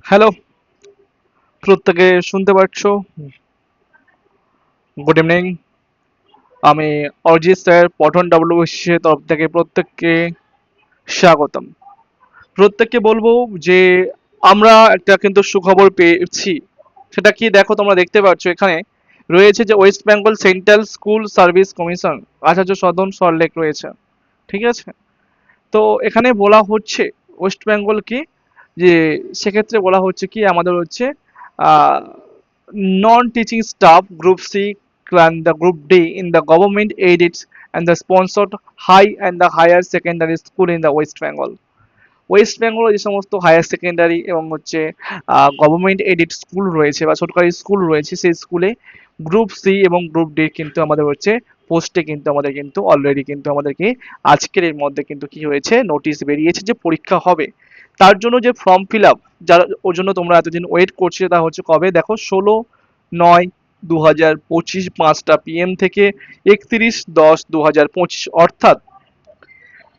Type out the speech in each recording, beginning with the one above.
Hello, প্রত্যেকে শুনতে পাচ্ছ? Good evening. আমি অরিজিৎ স্যার পঠন ডাব্লিউবিসি এর তরফ থেকে প্রত্যেককে স্বাগতম। প্রত্যেককে বলবো যে আমরা একটা কিন্তু সুখবর পেয়েছি। সেটা কি দেখো, তোমরা দেখতে পাচ্ছ এখানে রয়েছে যে west Bengal central school service commission Acharya Sadan Salt Lake রয়েছে। ঠিক আছে? তো এখানে বলা হচ্ছে ওয়েস্ট বেঙ্গল কি, যে সেক্ষেত্রে বলা হচ্ছে কি আমাদের হচ্ছে আহ non-teaching staff group C and the group D in the government aided and the sponsored high and the higher secondary school in the West Bengal. West বেঙ্গলে যে সমস্ত হায়ার সেকেন্ডারি এবং হচ্ছে গভর্নমেন্ট এডেড স্কুল রয়েছে বা সরকারি school রয়েছে, সেই স্কুলে গ্রুপ সি এবং গ্রুপ ডি কিন্তু আমাদের হচ্ছে পোস্টে কিন্তু আমাদের কিন্তু অলরেডি কিন্তু আমাদেরকে আজকের এর মধ্যে কিন্তু কি হয়েছে, নোটিশ বেরিয়েছে যে পরীক্ষা হবে। তার জন্য যে ফর্ম ফিল আপ, যার ওর জন্য তোমরা এতদিন ওয়েট করছিলে, তা হচ্ছে কবে দেখো, 16/9/2025 5টা PM থেকে 31/10/2025, অর্থাৎ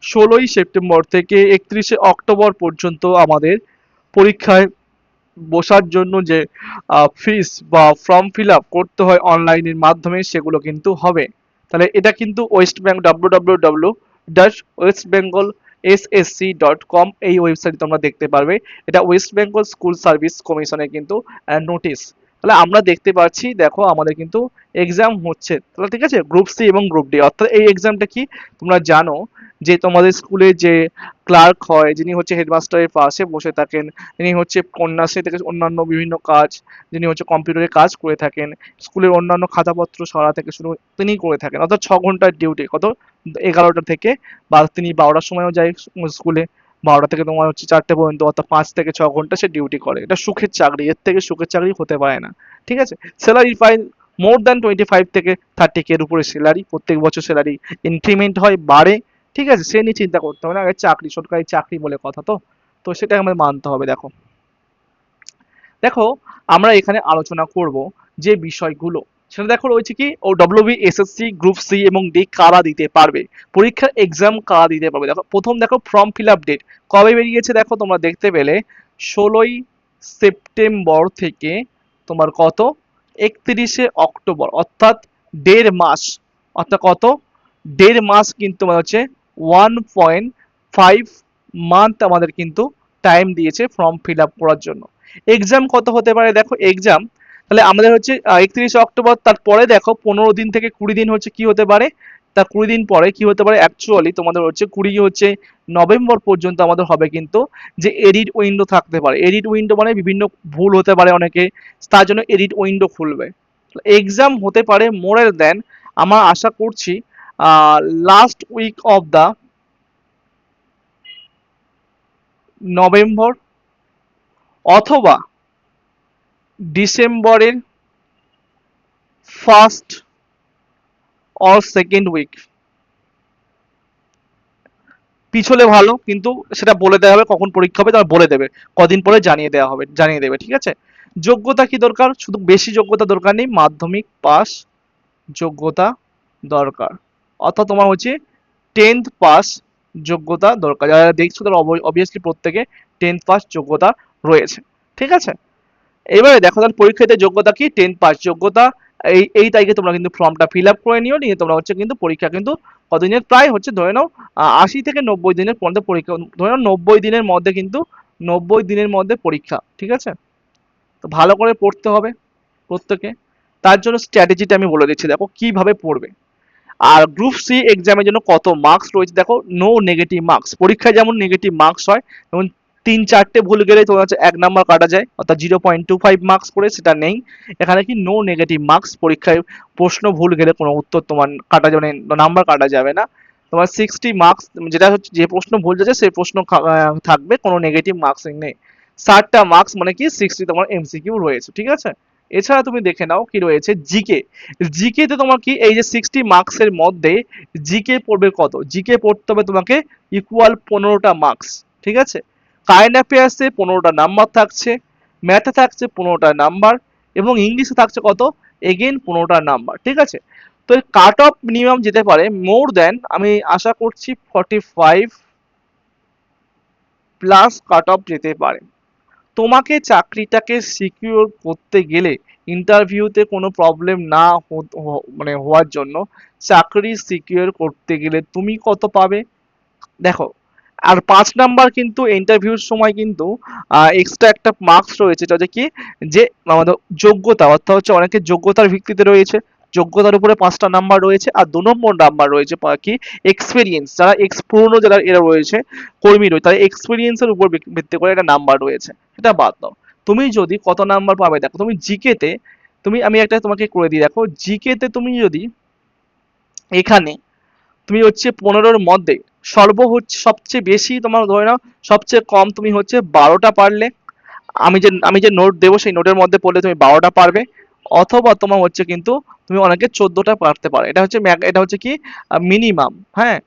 16ই সেপ্টেম্বর থেকে 31শে অক্টোবর পর্যন্ত আমাদের পরীক্ষায় বসার জন্য যে ফিস বা ফর্ম ফিল আপ করতে হয় অনলাইনের মাধ্যমে, সেগুলো কিন্তু হবে। তাহলে এটা কিন্তু ওয়েস্ট বেঙ্গল www.westbengal.ssc.com এই ওয়েবসাইটে তোমরা দেখতে পারবে। এটা ওয়েস্ট বেঙ্গল স্কুল সার্ভিস কমিশনের কিন্তু নোটিশ। তাহলে আমরা দেখতে পাচ্ছি, দেখো আমাদের কিন্তু এক্সাম হচ্ছে। তাহলে ঠিক আছে, গ্রুপ সি এবং গ্রুপ ডি, অর্থাৎ এই এক্সামটা কি তোমরা জানো যে তোমাদের স্কুলে যে ক্লার্ক হয়, যিনি হচ্ছে হেডমাস্টারের পাশে বসে থাকেন, তিনি হচ্ছে কন্যাশ্রী থেকে অন্যান্য বিভিন্ন কাজ, যিনি হচ্ছে কম্পিউটারে কাজ করে থাকেন, স্কুলের অন্যান্য খাতাপত্র সরা থেকে শুরু তিনি করে থাকেন, অর্থাৎ 6 ঘন্টার ডিউটি, কত 11টা থেকে, বা তিনি 12টার সময়ও যায় স্কুলে, 12টা থেকে তোমার হচ্ছে 4টে পর্যন্ত, অর্থাৎ 5 থেকে 6 ঘন্টা সে ডিউটি করে। এটা সুখের চাকরি, এর থেকে সুখের চাকরি হতে পারে না। ঠিক আছে? স্যালারি পাই মোর দ্যান 25 থেকে 30 এর উপরে স্যালারি, প্রত্যেক বছর স্যালারি ইনক্রিমেন্ট হয়, বাড়ে। ঠিক আছে, সে নিয়ে চিন্তা করতে হবে না, আগে চাকরি, সরকারি চাকরি বলে কথা। তো তো সেটা আমাদের মানতে হবে। দেখো দেখো আমরা এখানে আলোচনা করব যে বিষয়গুলো, সেটা দেখো রয়েছে কি, ও ডব্লিউবি এসএসসি গ্রুপ সি এবং ডি কারা দিতে পারবে, পরীক্ষার এক্সাম কারা দিতে পারবে। দেখো প্রথম দেখো ফর্ম ফিল আপ ডেট কবে বেরিয়েছে, দেখো তোমরা দেখতে পেলে 16ই সেপ্টেম্বর থেকে তোমার কত, 31শে অক্টোবর, অর্থাৎ 1.5 মাস। অর্থাৎ কত, 1.5 মাস কিন্তু তোমার হচ্ছে 1.5 মান্থ আমাদের কিন্তু টাইম দিয়েছে ফর্ম ফিল আপ করার জন্য। এক্সাম কত হতে পারে, দেখো এক্সাম তাহলে আমাদের হচ্ছে 31শে অক্টোবর, তারপরে দেখো 15 দিন থেকে 20 দিন হচ্ছে কি হতে পারে, তার 20 দিন পরে কি হতে পারে, অ্যাকচুয়ালি তোমাদের হচ্ছে 20 নভেম্বর পর্যন্ত আমাদের হবে কিন্তু যে এডিট উইন্ডো থাকতে পারে। এডিট উইন্ডো মানে বিভিন্ন ভুল হতে পারে অনেকে, তার জন্য এডিট উইন্ডো খুলবে। এক্সাম হতে পারে মোরের দেন, আমরা আশা করছি last week of the November অথবা ডিসেম্বরের ফার্স্ট অর সেকেন্ড উইক, পিছলে ভালো, কিন্তু সেটা বলে দেওয়া হবে কখন পরীক্ষা হবে, তারা বলে দেবে, কদিন পরে জানিয়ে দেওয়া হবে, জানিয়ে দেবে। ঠিক আছে? যোগ্যতা কি দরকার, শুধু বেশি যোগ্যতা দরকার নেই, মাধ্যমিক পাস যোগ্যতা দরকার, অর্থাৎ তোমার হচ্ছে 10th পাস যোগ্যতা দরকার। যারা দেখছো তারা অবভিয়াসলি প্রত্যেকে 10th পাস যোগ্যতা রয়েছে। ঠিক আছে? এবারে দেখো তাহলে পরীক্ষাতে যোগ্যতা কি, 10 পাস যোগ্যতা। এই তারিখে তোমরা কিন্তু ফর্মটা ফিল আপ করে নিও, নিয়ে তোমরা হচ্ছে কিন্তু পরীক্ষা কিন্তু কতদিনের, প্রায় হচ্ছে ধরে নাও 80 থেকে 90 দিনের মধ্যে পরীক্ষা, ধরে নাও 90 দিনের মধ্যে কিন্তু, 90 দিনের মধ্যে পরীক্ষা। ঠিক আছে? তো ভালো করে পড়তে হবে প্রত্যেকে। তার জন্য স্ট্র্যাটেজিটা আমি বলে দিচ্ছি, দেখো কিভাবে পড়বে। আর গ্রুপ সি এক্সামের জন্য কত মার্কস রয়েছে, দেখো নো নেগেটিভ মার্কস। পরীক্ষায় যেমন নেগেটিভ মার্কস হয়, যেমন 3-4টে ভুল গেলে তোমার হচ্ছে 1 নাম্বার কাটা যায়, অর্থাৎ 0.25 মার্কস করে, সেটা নেই এখানে। কি নো নেগেটিভ মার্কস, পরীক্ষায় প্রশ্ন ভুল গেলে কোনো উত্তর তোমার কাটা যাবে না, নাম্বার কাটা যাবে না। তোমার 60 মার্কস, যেটা হচ্ছে যে প্রশ্ন ভুল যাচ্ছে সেই প্রশ্ন থাকবে, কোনো নেগেটিভ মার্কস নেই। 60টা মার্কস মানে কি 60 তোমার এমসিকিউ রয়েছে। ঠিক আছে? এছাড়া তুমি দেখে নাও কি রয়েছে, জিকে। জিকে তে তোমার কি, এই যে 60 মার্কসের মধ্যে জিকে পড়বে কত, জিকে পড়তে হবে তোমাকে ইকুয়াল 15টা মার্কস। ঠিক আছে? কারেন্ট অ্যাফেয়ার্সে 15টা নাম্বার থাকছে, ম্যাথে থাকছে 15টা নাম্বার, এবং ইংলিশে থাকছে কত, এগেন 15টা নাম্বার। ঠিক আছে? তো কাট অফ মিনিমাম যেতে পারে মোর দেন, আমি আশা করছি 45 প্লাস কাট অফ যেতে পারে। তোমাকে চাকরিটাকে সিকিউর করতে গেলে ইন্টারভিউতে কোনো প্রবলেম না মানে হওয়ার জন্য চাকরি সিকিউর করতে গেলে তুমি কত পাবে দেখো। আর 5 নাম্বার কিন্তু ইন্টারভিউর সময় কিন্তু এক্সট্রা একটা মার্কস রয়েছে, যেটা হচ্ছে কি যে আমাদের যোগ্যতা, অর্থাৎ হচ্ছে অনেকের যোগ্যতার ভিত্তিতে রয়েছে, যোগ্যতার উপরে 5টা নাম্বার রয়েছে। আর 2 নম্বর নাম্বার রয়েছে কি এক্সপিরিয়েন্স, যারা পুরনো যারা এরা রয়েছে কর্মী রয়েছে তাদের এক্সপিরিয়েন্সের উপর ভিত্তি করে একটা নাম্বার রয়েছে, সেটা বাদ দাও। তুমি যদি কত নাম্বার পাবে দেখো, তুমি জিকে তে তুমি আমি একটা তোমাকে করে দিই, দেখো জিকে তে তুমি যদি এখানে তুমি হচ্ছে 15-র মধ্যে সবচেয়ে বেশি তোমার ধরে নাও, সবচেয়ে কম তুমি হচ্ছে 12টা পারলে, আমি যে নোট দেবো সেই নোটের মধ্যে পড়লে তুমি 12টা পারবে, অথবা তোমার হচ্ছে কিন্তু তুমি অনেকে 14টা পারতে পারো। এটা হচ্ছে কি মিনিমাম, হ্যাঁ।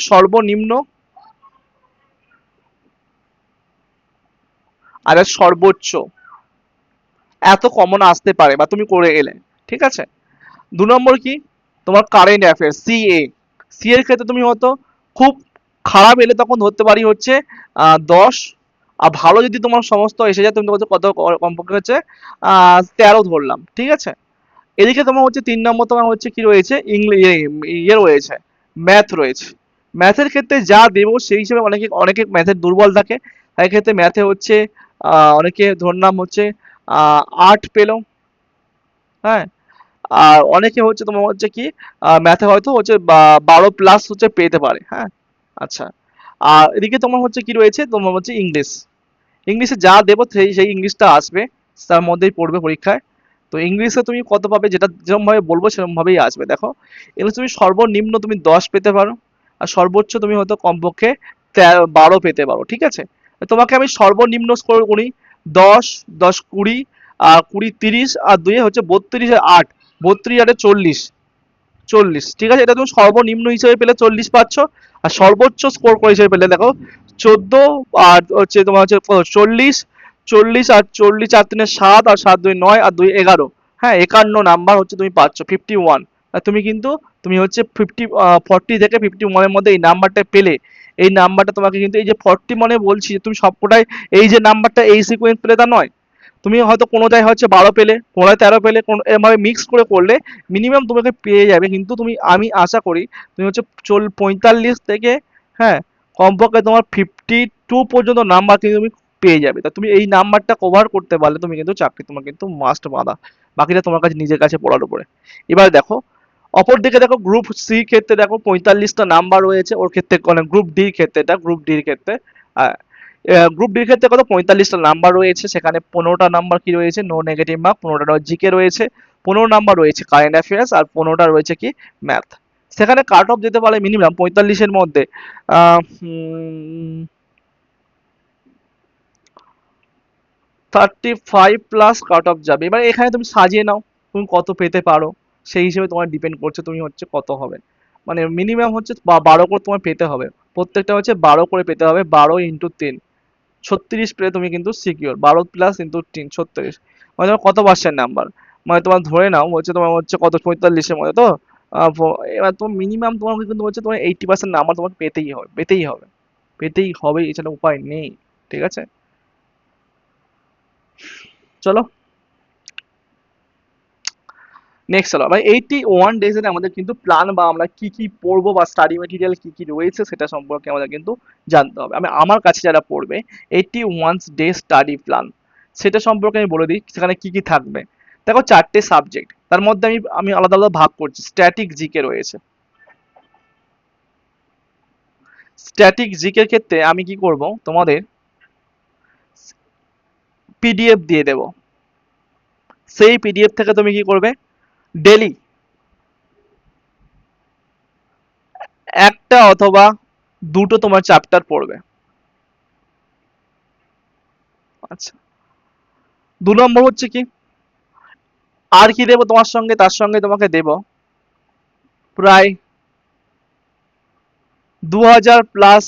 সর্বনিম্ন আর এর সর্বোচ্চ এত কমন আসতে পারে বা তুমি করে এলে, ঠিক আছে। 2 নম্বর কি তোমার কারেন্ট অ্যাফেয়ার্স, সি এর ক্ষেত্রে তুমি হয়তো খুব খারাপ এলে তখন ধরতে পারি হচ্ছে 10, আর ভালো যদি তোমার সমস্ত এসে যায় তুমি তো কত কমপক্ষে হচ্ছে 13 ধরলাম, ঠিক আছে। এদিকে তোমার হচ্ছে 3 নম্বর তোমার হচ্ছে কি রয়েছে ইংলিশ, ইয়ে রয়েছে ম্যাথ রয়েছে। ম্যাথের ক্ষেত্রে যা দেবো সেই হিসেবে অনেকে অনেকে ম্যাথের দুর্বল থাকে, সেই ক্ষেত্রে ম্যাথে হচ্ছে অনেকে ধরলাম হচ্ছে 8 পেলো, হ্যাঁ। আর অনেকে হচ্ছে তোমার হচ্ছে কি ম্যাথে হয়তো হচ্ছে 12+ হচ্ছে পেতে পারে, হ্যাঁ। আচ্ছা, আর এদিকে তোমার হচ্ছে কি রয়েছে তোমার হচ্ছে ইংলিশ, ইংলিশে যা দেবো সেই সেই ইংলিশটা আসবে, তার মধ্যেই পড়বে পরীক্ষায়। তো ইংলিশে তুমি কত পাবে, যেটা যেরকম ভাবে বলবো সেরকম ভাবেই আসবে। দেখো এগুলো তুমি সর্বনিম্ন তুমি 10 পেতে পারো, আর সর্বোচ্চ তুমি হয়তো কমপক্ষে 12 পেতে পারো, ঠিক আছে। তোমাকে আমি সর্বনিম্ন স্কোর করি 10, 10 20, 20 30, আর 2 হচ্ছে 32 আর 8, 32 আর 40, 40, ঠিক আছে। এটা তুমি সর্বনিম্ন হিসেবে পেলে 40 পাচ্ছ, আর সর্বোচ্চ স্কোর করে হিসেবে পেলে দেখো 14, আর হচ্ছে তোমার হচ্ছে 40, 40 আর 40, 4 3 7, আর 7 2 9, আর 2 11, হ্যাঁ 51 নাম্বার হচ্ছে তুমি পাচ্ছ 51। আর তুমি কিন্তু তুমি হচ্ছে 40 থেকে 51-এর মধ্যে এই নাম্বারটা পেলে, এই নাম্বারটা তোমাকে কিন্তু এই যে 40 মানে বলছি যে তুমি সবকটাই এই যে নাম্বারটা এই সিকোয়েন্স পেলে তা নয়, তুমি হয়তো কোনোটায় হচ্ছে 12 পেলে, কোনোটায় 13 পেলে, কোনো এভাবে মিক্স করে করলে মিনিমাম তোমাকে পেয়ে যাবে। কিন্তু তুমি আমি আশা করি তুমি হচ্ছে 45 থেকে, হ্যাঁ, কমপক্ষে তোমার 52 পর্যন্ত নাম্বার কিন্তু তুমি পেয়ে যাবে। তা তুমি এই নাম্বারটা কভার করতে পারলে তুমি কিন্তু চাকরি তোমার কিন্তু মাস্ট বাঁধা, বাকিটা তোমার কাছে নিজের কাছে পড়ার উপরে। এবার দেখো অপর দিকে দেখো গ্রুপ সি ক্ষেত্রে দেখো 45টা নাম্বার রয়েছে, ওর ক্ষেত্রে মানে গ্রুপ ডির ক্ষেত্রে, এটা গ্রুপ ডির ক্ষেত্রে গ্রুপ ডির ক্ষেত্রে কত 45টা নাম্বার রয়েছে, সেখানে 15টা নাম্বার কি রয়েছে নো নেগেটিভ মার্ক, 15টা জিকে রয়েছে, 15 নাম্বার রয়েছে কারেন্ট অ্যাফেয়ার্স, আর 15টা রয়েছে কি ম্যাথ। সেখানে কাট অফ যেতে পারে মিনিমাম 45-এর মধ্যে 35+ কাট অফ যাবে। এবার এখানে তুমি সাজিয়ে নাও তুমি কত পেতে পারো, সেই হিসেবে তোমার ডিপেন্ড করছে তুমি হচ্ছে কত হবে। মানে মিনিমাম হচ্ছে 12 করে তোমার পেতে হবে, প্রত্যেকটা হচ্ছে 12 করে পেতে হবে, 12 × 3, 36 পেলে তুমি কিন্তু সিকিউর, 12+3 36, মানে তোমার কত পার্সেন্ট নাম্বার, মানে তোমার ধরে নাও হচ্ছে তোমার হচ্ছে কত 45-এর মধ্যে তো এবার তোমার মিনিমাম তোমাকে কিন্তু হচ্ছে তোমার 80% নাম্বার তোমাকে পেতেই হবে, পেতেই হবে, পেতেই হবে, এছাড়া উপায় নেই, ঠিক আছে। চলো নেক্সট হলো ভাই 81 ডেজের আমাদের কিন্তু প্ল্যান, বা আমরা কি কি পড়বো বা স্টাডি মেটেরিয়াল কি কি রয়েছে সেটা সম্পর্কে আমাদের কিন্তু জানতে হবে। আমার কাছে যারা পড়বে 81 ডে স্টাডি প্ল্যান, সেটা সম্পর্কে আমি বলে দিই সেখানে কি কি থাকবে। দেখো 4টে সাবজেক্ট, তার মধ্যে আমি আমি আলাদা আলাদা ভাগ করছি। স্ট্যাটিক জিকে রয়েছে, স্ট্যাটিক জিকের ক্ষেত্রে আমি কি করব তোমাদের পিডিএফ দিয়ে দেব, সেই পিডিএফ থেকে তুমি কি করবে ডেলি একটা অথবা দুটো তোমার চ্যাপ্টার পড়বে। আচ্ছা, 2 নম্বর হচ্ছে কি আর কি দেবো তোমার সঙ্গে, তার সঙ্গে তোমাকে দেব প্রায় 2000+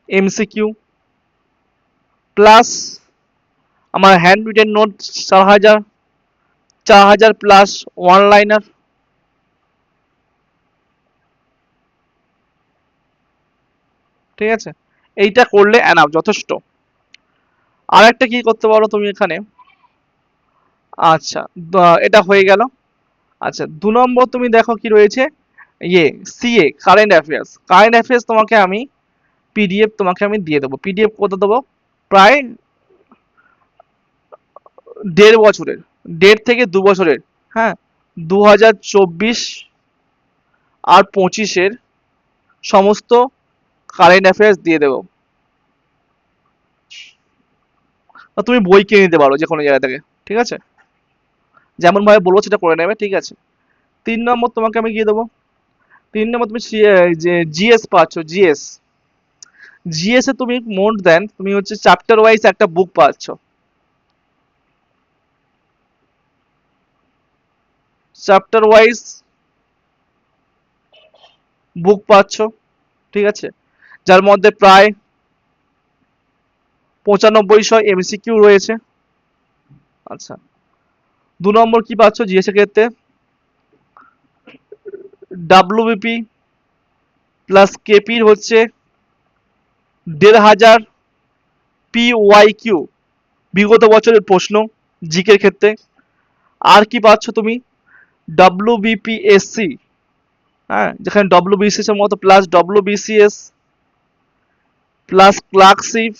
এমসিকিউ, প্লাস আমার hand written note 4000, 4000+ one liner, ঠিক আছে। এইটা করলে এনাফ, যথেষ্ট। আর একটা কি করতে পারো তুমি এখানে, আচ্ছা, এটা হয়ে গেল। আচ্ছা, 2 নম্বর তুমি দেখো কি রয়েছে, ইয়ে CA, current affairs. Current affairs তোমাকে আমি পিডিএফ তোমাকে আমি দিয়ে দেবো। পিডিএফ কত দেবো, প্রায় 1.5 বছরের, 1.5 থেকে 2 বছরের, হ্যাঁ, 2024 আর 25-এর সমস্ত কারেন্ট অ্যাফেয়ার্স দিয়ে দেবো। বা তুমি বই কিনে নিতে পারো যে কোনো জায়গা থেকে, ঠিক আছে, যেমন ভাবে বলবো সেটা করে নেবে, ঠিক আছে। 3 নম্বর তোমাকে আমি কি দেবো, 3 নম্বর তুমি যে জিএস পাচ্ছ, জিএস। জিএস এ তুমি মোট দেন তুমি হচ্ছে চ্যাপ্টার ওয়াইজ একটা বুক পাচ্ছ, চ্যাপ্টার ওয়াইজ বুক পাচ্ছ, ঠিক আছে, যার মধ্যে প্রায় 9500 এমসিকিউ রয়েছে। আচ্ছা, 2 নম্বর কি পাচ্ছ জিএস এর ক্ষেত্রে, ডাব্লিউবিপি প্লাস কেপির হচ্ছে 1500 পিওয়াইকিউ, বিগত বছরের প্রশ্ন জিকের ক্ষেত্রে। আর কি পাচ্ছ তুমি, ডব্লিউবিপিএসসি, হ্যাঁ, যেখানে ডব্লিউবিসিএস এর মতো প্লাস ডব্লিউবিসিএস প্লাস ক্লার্কশিপ,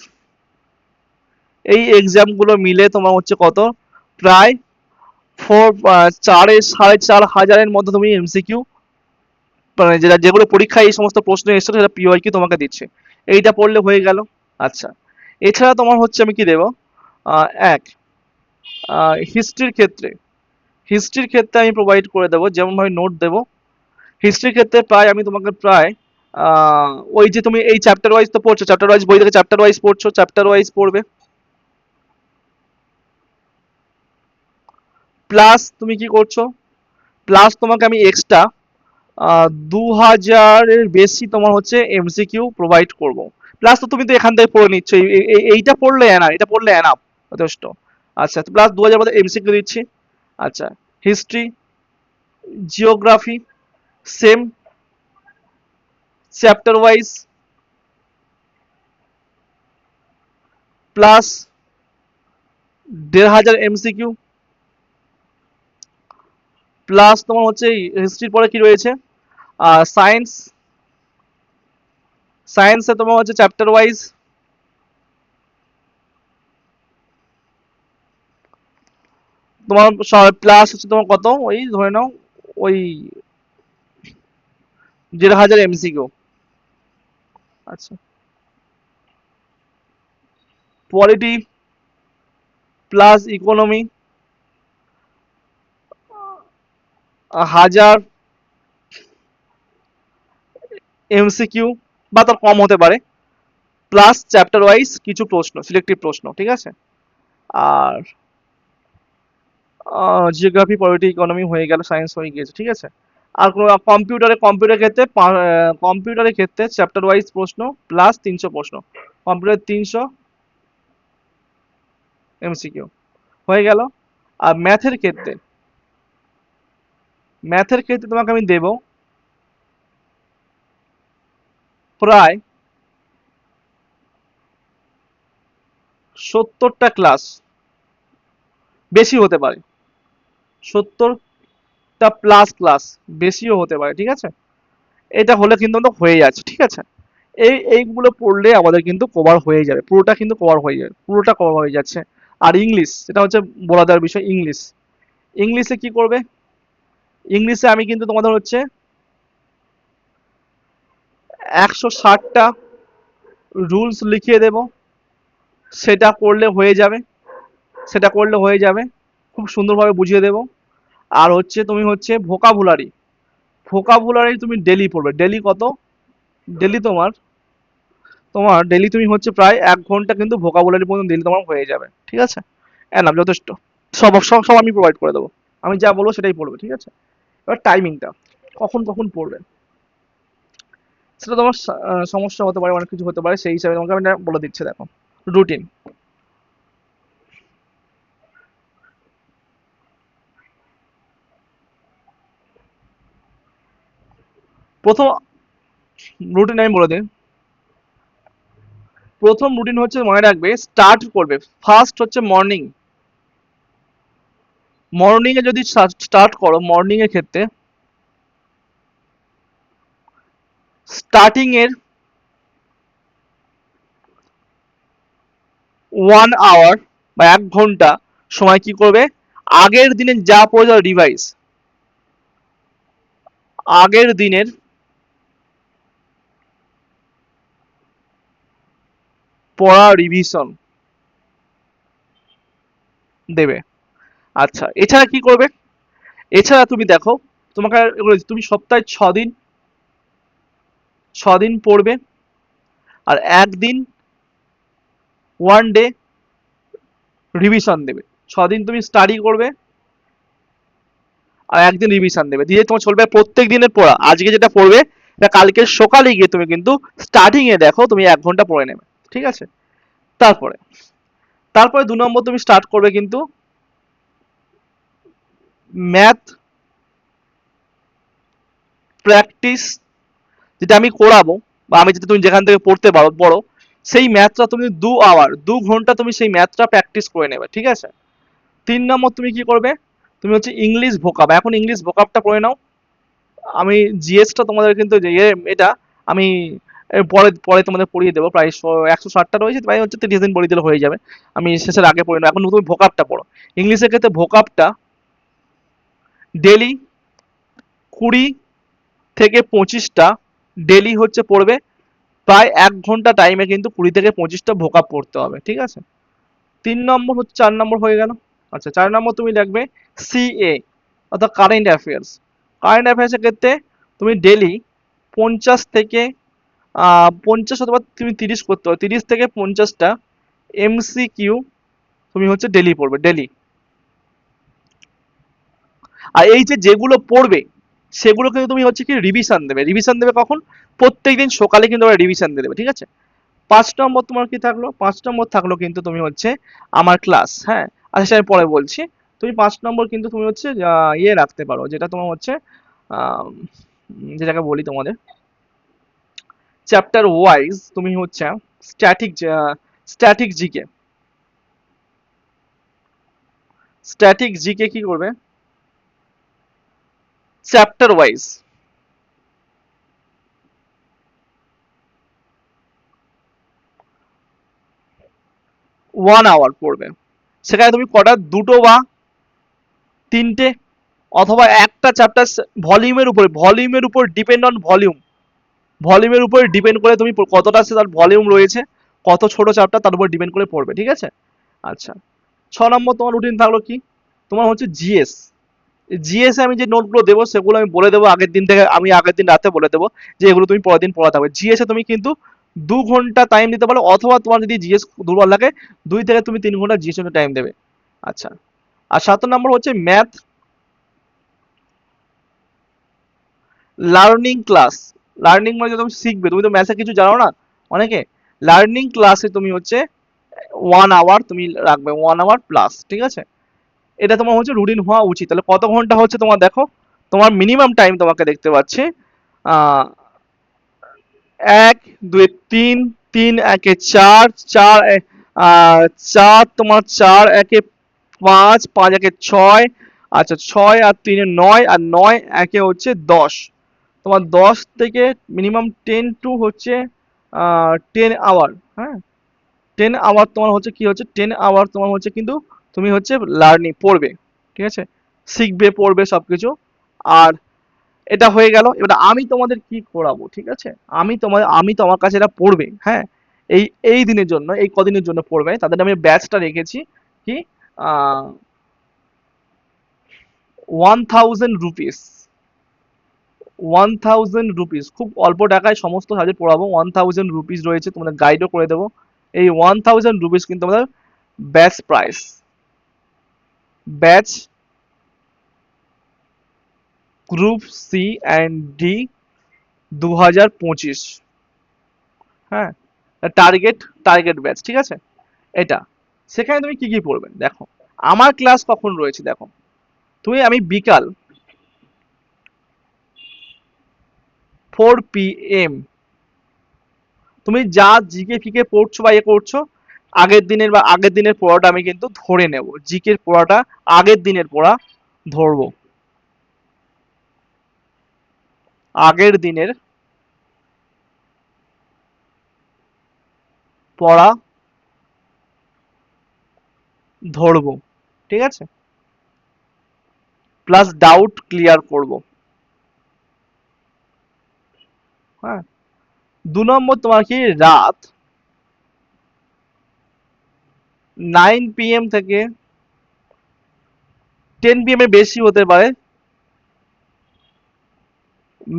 এই এক্সামগুলো মিলে তোমার হচ্ছে কত, প্রায় 4,500-4,500 মধ্যে তুমি এমসিকিউ, মানে যেটা যেগুলো পরীক্ষায় এই সমস্ত প্রশ্ন এসেছে সেটা পিওয়াইকিউ তোমাকে দিচ্ছে। এইটা পড়লে হয়ে গেল। আচ্ছা, এছাড়া তোমার হচ্ছে আমি কি দেবো, এক, হিস্ট্রির ক্ষেত্রে, হিস্ট্রির ক্ষেত্রে আমি প্রোভাইড করে দেবো, যেমনভাবে নোট দেবো। হিস্ট্রির ক্ষেত্রে প্রায় আমি তোমাকে প্রায় আহ, ওই যে তুমি এই চ্যাপ্টার ওয়াইজ তো পড়ছো, চ্যাপ্টার ওয়াইজ বই থেকে চ্যাপ্টার ওয়াইজ পড়ছো, চ্যাপ্টার ওয়াইজ পড়বে, প্লাস তুমি কি করছো, প্লাস তোমাকে আমি এক্সট্রা 2000-এর বেশি তোমার হচ্ছে এমসিকিউ প্রোভাইড করব। প্লাস তো তুমি তো এখান থেকে পড়ে নিচ্ছ, এইটা পড়লে এনাফ, এটা পড়লে এনাফ, যথেষ্ট। আচ্ছা, তো প্লাস 2000 মধ্যে এমসিকিউ দিচ্ছি। আচ্ছা, history, geography, same, chapter wise, plus 1500 MCQ, plus তোমার হচ্ছে হিস্ট্রির পরে কি রয়েছে, সায়েন্স, সায়েন্সে তোমার হচ্ছে চ্যাপ্টার ওয়াইজ, তোমার প্লাস হচ্ছে তোমার কত, ওই ধরে নাও ওই 1500 এমসিকিউ। আচ্ছা, পলিটি প্লাস ইকোনমি 1000 এমসিকিউ, বা তার কম হতে পারে, প্লাস চ্যাপ্টার ওয়াইজ কিছু প্রশ্ন, সিলেক্টিভ প্রশ্ন, ঠিক আছে। আর জিওগ্রাফি, পলিটি, ইকোনমি হয়ে গেল, সায়েন্স হয়ে গিয়েছে, ঠিক আছে। আর কোনো কম্পিউটারের ক্ষেত্রে কম্পিউটারের ক্ষেত্রে চ্যাপ্টার ওয়াইজ প্রশ্ন প্লাস 300 প্রশ্ন, কম্পিউটার 300 এমসিকিউ হয়ে গেল। আর ম্যাথের ক্ষেত্রে তোমাকে আমি দেব প্রায় 70টা ক্লাস, বেশি হতে পারে, 70টা প্লাস ক্লাস, বেশিও হতে পারে, ঠিক আছে। এটা হলে কিন্তু আমাদের হয়ে যাচ্ছে, ঠিক আছে। এইগুলো পড়লে আমাদের কিন্তু কভার হয়ে যাবে, পুরোটা কিন্তু কভার হয়ে যাবে, পুরোটা কভার হয়ে যাচ্ছে। আর ইংলিশ, সেটা হচ্ছে বলা দেওয়ার বিষয়, ইংলিশ। ইংলিশে কি করবে, ইংলিশে আমি কিন্তু তোমাদের হচ্ছে 160টা রুলস লিখিয়ে দেব, সেটা করলে হয়ে যাবে, সেটা করলে হয়ে যাবে, খুব সুন্দরভাবে বুঝিয়ে দেব। আর হচ্ছে তুমি হচ্ছে ভোকাবুলারি, ভোকাবুলারি তুমি ডেলি পড়বে, ডেলি কত, ডেলি তোমার তোমার ডেলি তুমি হচ্ছে প্রায় 1 ঘন্টা কিন্তু ভোকাবুলারি পর্যন্ত ডেলি তোমার হয়ে যাবে, ঠিক আছে। এনাফ, যথেষ্ট। সব সব সব আমি প্রোভাইড করে দেবো, আমি যা বলবো সেটাই পড়বে, ঠিক আছে। এবার টাইমিংটা, কখন কখন পড়বে, সেটা তোমার সমস্যা হতে পারে, অনেক কিছু হতে পারে, সেই হিসাবে তোমাকে আমি এটা বলে দিচ্ছি, দেখো রুটিন। প্রথম রুটিন আমি বলে দিই, প্রথম রুটিন হচ্ছে মনে রাখবে, স্টার্ট করবে ফার্স্ট হচ্ছে মর্নিং। মর্নিং এ যদি স্টার্ট করো, মর্নিং এর ক্ষেত্রে স্টার্টিং এর 1 আওয়ার বা 1 ঘন্টা সময় কি করবে, আগের দিনে যা পড়েছে রিভাইজ, আগের দিনের পড়া রিভিশন দেবে। আচ্ছা, এছাড়া কি করবে, এছাড়া তুমি দেখো, তোমাকে তুমি সপ্তাহে 6 দিন, 6 দিন পড়বে, আর একদিন 1 ডে রিভিশন দেবে। 6 দিন তুমি স্টাডি করবে আর একদিন রিভিশন দেবে, দিয়ে তোমার চলবে প্রত্যেক দিনের পড়া। আজকে যেটা পড়বে এটা কালকে সকালে গিয়ে তুমি কিন্তু স্টার্টিং এ দেখো তুমি 1 ঘন্টা পড়ে নেবে, ঠিক আছে। তারপরে তারপরে 2 নম্বর তুমি স্টার্ট করবে কিন্তু ম্যাথ প্র্যাকটিস, যেটা আমি করাবো বা আমি যেটা তুমি যেখান থেকে পড়তে পারো পড়ো, সেই ম্যাথটা তুমি 2 আওয়ার 2 ঘন্টা তুমি সেই ম্যাথটা প্র্যাকটিস করে নেবে, ঠিক আছে। 3 নম্বর তুমি কি করবে, তুমি হচ্ছে ইংলিশ ভোকাব, এখন ইংলিশ ভোকাবটা পড়ে নাও। আমি জিএসটা তোমাদের কিন্তু যে এটা আমি পরে পরে তোমাদের পড়িয়ে দেবো, প্রায় 160টা রয়েছে, প্রায় হচ্ছে 30 দিন পড়িয়ে দিলে হয়ে যাবে। আমি শেষের আগে পড়ে নেবো, এখন তুমি ভোকাবটা পড়ো। ইংলিশের ক্ষেত্রে ভোকাবটা ডেলি 20 থেকে 25টা ডেলি হচ্ছে পড়বে, প্রায় 1 ঘন্টা টাইমে কিন্তু 20 থেকে 25টা ভোকাব পড়তে হবে, ঠিক আছে। 3 নম্বর হচ্ছে 4 নম্বর হয়ে গেল। আচ্ছা, 4 নম্বর তুমি লিখবে সিএ, অর্থাৎ কারেন্ট অ্যাফেয়ার্স। কারেন্ট অ্যাফেয়ার্সের ক্ষেত্রে তুমি ডেলি 50 অথবা তুমি 30 করতে হবে, 30 থেকে 50টা এমসিকিউ তুমি হচ্ছে ডেলি পড়বে, ডেলি। আর এই যে যেগুলো পড়বে সেগুলো কিন্তু তুমি হচ্ছে কি রিভিশন দেবে, রিভিশন দেবে কখন, প্রত্যেকদিন সকালে কিন্তু রিভিশন দিয়ে দেবে, ঠিক আছে। 5 নম্বর তোমার কি থাকলো, 5 নম্বর থাকলো কিন্তু তুমি হচ্ছে আমার ক্লাস, হ্যাঁ। আচ্ছা, আমি পরে বলছি। তুমি 5 নম্বর কিন্তু তুমি হচ্ছে ইয়ে রাখতে পারো, যেটা তোমার হচ্ছে আম, যেটাকে বলি তোমাদের চ্যাপ্টার ওয়াইজ, তুমি হচ্ছে static static GK, static GK কি করবে, চ্যাপ্টার ওয়াইজ 1 আওয়ার পড়বে। সেখানে তুমি কটা, দুটো বা তিনটে, অথবা একটা চ্যাপ্টার, ভলিউমের উপর ডিপেন্ড অন ভলিউম, ভলিউমের উপর ডিপেন্ড করে তুমি কতটা তার ভলিউম রয়েছে, কত ছোট চ্যাপ্টার তার উপর ডিপেন্ড করে পড়বে, ঠিক আছে। আচ্ছা, 6 নম্বর তোমার রুটিন থাকলো কি, তোমার হচ্ছে জিএস। জিএস এ আমি যে নোটগুলো দেবো সেগুলো আমি বলে দেবো আগের দিন থেকে, আমি আগের দিন রাতে বলে দেবো যে এগুলো তুমি পরের দিন পড়াতে হবে। জিএস এ তুমি কিন্তু 2 ঘন্টা টাইম দিতে পারো, অথবা তোমার যদি জিএস দুর্বল লাগে 2 থেকে 3 ঘন্টা জিএস এর টাইম দেবে। আচ্ছা, আর 7 নম্বর হচ্ছে ম্যাথ লার্নিং ক্লাস। লার্নিং মানে যে তুমি শিখবে, তুমি তো ম্যাথে কিছু জানো না অনেকে, লার্নিং ক্লাসে তুমি হচ্ছে 1 আওয়ার তুমি রাখবে, 1 আওয়ার প্লাস, ঠিক আছে। এটা তোমার হচ্ছে রুটিন হওয়া উচিত। তাহলে কত ঘন্টা হচ্ছে তোমার দেখো, তোমার মিনিমাম টাইম তোমাকে দেখতে পাচ্ছি আহ 1 2 3, 3 1 4, 4 4 আচ্ছা 6 আর 3 9, আর 9 হচ্ছে 10। তোমার 10 থেকে মিনিমাম 10 টু হচ্ছে 10 আওয়ার, হ্যাঁ। 10 আওয়ার তোমার হচ্ছে কি হচ্ছে, 10 আওয়ার তোমার হচ্ছে কিন্তু তুমি হচ্ছে লার্নিং পড়বে, ঠিক আছে, শিখবে পড়বে সবকিছু। আর এটা হয়ে গেল, এবার আমি তোমাদের কি করাবো, ঠিক আছে। আমি তোমার কাছে এটা পড়বে, হ্যাঁ। এই এই দিনের জন্য, এই কদিনের জন্য পড়বে, তাদের আমি ব্যাচটা রেখেছি কি, 1000 রুপিস, 1000 রুপিস, খুব অল্প টাকায় সমস্ত সাবজেক্ট পড়াবো। 1000 রুপিস রয়েছে, তোমাদের গাইডও করে দেবো। এই 1000 রুপিস কিন্তু আমাদের batch price, batch group C and D 2025, হ্যাঁ। টার্গেট টার্গেট ব্যাচ, ঠিক আছে। এটা, সেখানে তুমি কি কি পড়বে দেখো। আমার ক্লাস কখন রয়েছে দেখো, আমি বিকাল 4 PM তুমি যা জিকে ফিকে পড়ছো বা করছো, আগের দিনের পড়াটা আমি কিন্তু ধরে নেব, জিকের পড়াটা আগের দিনের পড়া ধরবো, আগের দিনের পড়া ধরবো, ঠিক আছে, প্লাস ডাউট ক্লিয়ার করব। হ্যাঁ, 2 নম্বর তোমার কি, রাত 9 PM থেকে 10 PM এর বেশি হতে পারে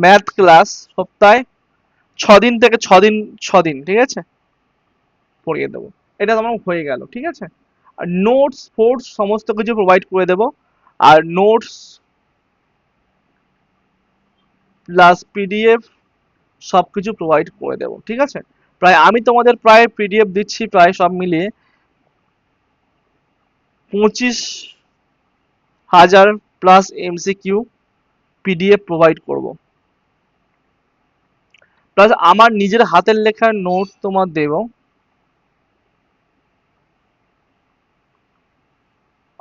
ম্যাথ ক্লাস, সপ্তাহে 6 দিন থেকে 6 দিন, 6 দিন, ঠিক আছে, পড়িয়ে দেবো। এটা তোমার হয়ে গেল, ঠিক আছে। আর নোটস ফোর্টস সমস্ত কিছু প্রোভাইড করে দেবো, আর নোটস প্লাস পিডিএফ সবকিছু প্রোভাইড করে দেবো, ঠিক আছে। আমি তোমাদের প্রায় পিডিএফ দিচ্ছি প্রায় সব মিলিয়ে 25,000 প্লাস এমসিকিউ পিডিএফ প্রোভাইড করব, প্লাস আমার নিজের হাতের লেখা নোট তোমার দেব,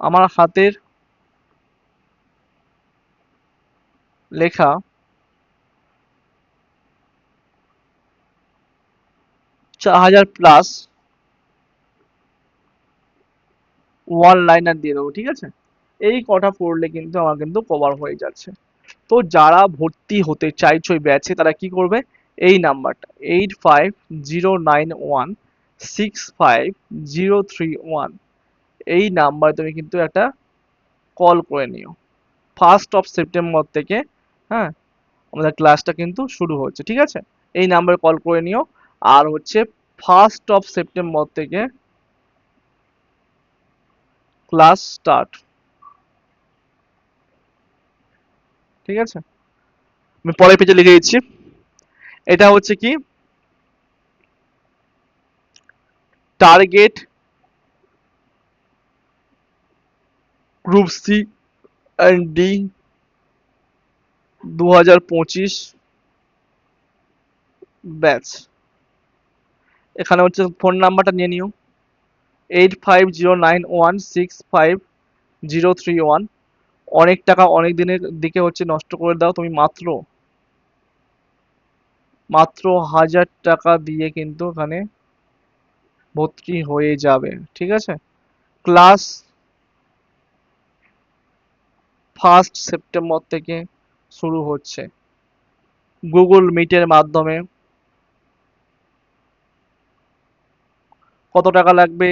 আমার হাতের লেখা 4,000 প্লাস ওয়ান লাইনার দিয়ে দেবো, ঠিক আছে। এই কটা পড়লে কিন্তু আমার কিন্তু কভার হয়ে যাচ্ছে। তো যারা ভর্তি হতে চাইছো ওই ব্যাচে, তারা কি করবে, এই নাম্বারটা 85096165 031, এই নাম্বার তুমি কিন্তু একটা কল করে নিও। 1 সেপ্টেম্বর থেকে, হ্যাঁ, আমাদের ক্লাসটা কিন্তু শুরু হচ্ছে, ঠিক আছে। এই নাম্বারে কল করে নিও। আর হচ্ছে 1 সেপ্টেম্বর থেকে ক্লাস স্টার্ট, ঠিক আছে। আমি পরের পেজে লিখে দিচ্ছি। এটা হচ্ছে কি, target group C and D 2025 batch. এখানে হচ্ছে ফোন নাম্বারটা নিয়ে নিও, 8509165031। অনেক টাকা অনেক দিনের দিকে হচ্ছে নষ্ট করে দাও তুমি, মাত্র মাত্র 1,000 টাকা দিয়ে কিন্তু এখানে ভর্তি হয়ে যাবে, ঠিক আছে। ক্লাস 1 সেপ্টেম্বর থেকে শুরু হচ্ছে গুগল মিটের মাধ্যমে। কত টাকা লাগবে?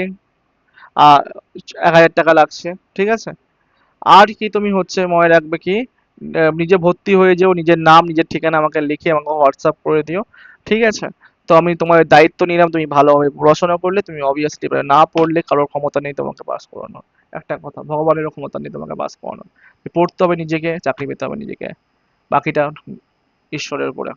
1,000 টাকা লাগছে, ঠিক আছে। আর কি তুমি হচ্ছে মনে রাখবে কি, নিজে ভর্তি হয়ে যেও, নিজের নাম নিজের ঠিকানা আমাকে লিখে আমাকে হোয়াটসঅ্যাপ করে দিও, ঠিক আছে। তো আমি তোমার দায়িত্ব নিলাম, তুমি ভালোভাবে পড়াশোনা করলে তুমি অবভিয়াসলি পারবে, না পড়লে কারোর ক্ষমতা নেই তোমাকে পাস করানোর। একটা কথা, ভগবানেরও ক্ষমতা নেই তোমাকে পাস করানোর। পড়তে হবে নিজেকে, চাকরি পেতে হবে নিজেকে, বাকিটা ঈশ্বরের উপরে।